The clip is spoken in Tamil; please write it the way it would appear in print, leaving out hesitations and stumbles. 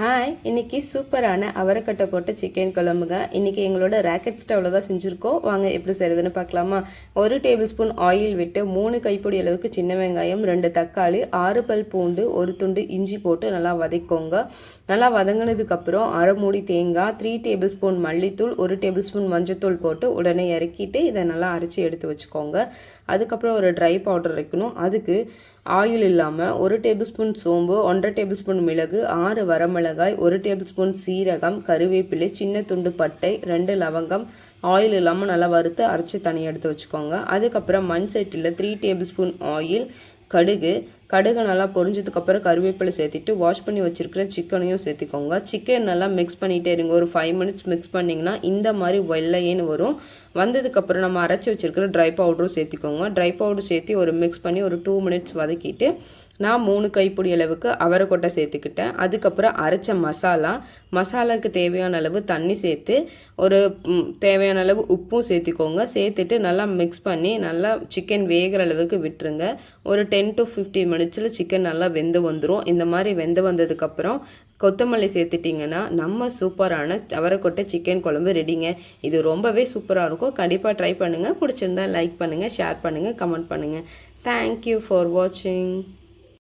ஹாய், இன்னைக்கு சூப்பரான அவரைக்கட்டை போட்ட சிக்கன் குழம்புங்க. இன்னைக்கு எங்களோட ராக்கெட் ஸ்டவ்வில் தான் செஞ்சுருக்கோம். வாங்க எப்படி செய்கிறதுன்னு பார்க்கலாமா. 1 டேபிள் ஸ்பூன் ஆயில் விட்டு 3 கைப்பிடி அளவுக்கு சின்ன வெங்காயம், 2 தக்காளி, 6 பல் பூண்டு, 1 துண்டு இஞ்சி போட்டு நல்லா வதக்கிக்கோங்க. நல்லா வதங்கினதுக்கப்புறம் அரை மூடி தேங்காய், 3 டேபிள் ஸ்பூன் மல்லித்தூள், 1 டேபிள் ஸ்பூன் மஞ்சத்தூள் போட்டு உடனே இறக்கிட்டு இதை நல்லா அரைச்சி எடுத்து வச்சுக்கோங்க. அதுக்கப்புறம் ஒரு ட்ரை பவுடர் வைக்கணும். அதுக்கு ஆயில் இல்லாமல் 1 டேபிள் ஸ்பூன் சோம்பு, 1.5 டேபிள் ஸ்பூன் மிளகு, 6 வரமிளகாய், 1 டேபிள் ஸ்பூன் சீரகம், கருவேப்பிலை, சின்ன துண்டு பட்டை, 2 லவங்கம், ஆயில் இல்லாமல் நல்லா வறுத்து அரைச்சி தனியாக எடுத்து வச்சுக்கோங்க. அதுக்கப்புறம் மண் சட்டியில் 3 டேபிள் ஸ்பூன் ஆயில், கடுகு நல்லா பொரிஞ்சதுக்கப்புறம் கருவேப்பிலை சேர்த்துட்டு வாஷ் பண்ணி வச்சுருக்கிற சிக்கனையும் சேர்த்துக்கோங்க. சிக்கன் நல்லா மிக்ஸ் பண்ணிகிட்டே இருங்க. ஒரு 5 மினிட்ஸ் மிக்ஸ் பண்ணிங்கன்னா இந்த மாதிரி வெள்ளையேன்னு வரும். வந்ததுக்கப்புறம் நம்ம அரைச்சி வச்சுருக்கிற ட்ரை பவுடரும் சேர்த்துக்கோங்க. ட்ரை பவுடர் சேர்த்து ஒரு மிக்ஸ் பண்ணி ஒரு 2 மினிட்ஸ் வதக்கிட்டு நான் 3 கைப்பிடி அளவுக்கு அவரைக்கொட்டை சேர்த்துக்கிட்டேன். அதுக்கப்புறம் அரைச்ச மசாலாவுக்கு தேவையான அளவு தண்ணி சேர்த்து ஒரு தேவையான அளவு உப்பும் சேர்த்துக்கோங்க. சேர்த்துட்டு நல்லா மிக்ஸ் பண்ணி நல்லா சிக்கன் வேகிற அளவுக்கு விட்டுருங்க. ஒரு 10 to 15 மினிட்ஸில் சிக்கன் நல்லா வெந்து வந்துடும். இந்த மாதிரி வெந்து வந்ததுக்கப்புறம் கொத்தமல்லி சேர்த்துட்டிங்கன்னா நம்ம சூப்பரான அவரைக்கொட்டை சிக்கன் குழம்பு ரெடிங்க. இது ரொம்பவே சூப்பராக இருக்கும். கண்டிப்பாக ட்ரை பண்ணுங்கள். பிடிச்சிருந்தா லைக் பண்ணுங்கள், ஷேர் பண்ணுங்கள், கமெண்ட் பண்ணுங்கள். தேங்க்யூ ஃபார் வாட்சிங்.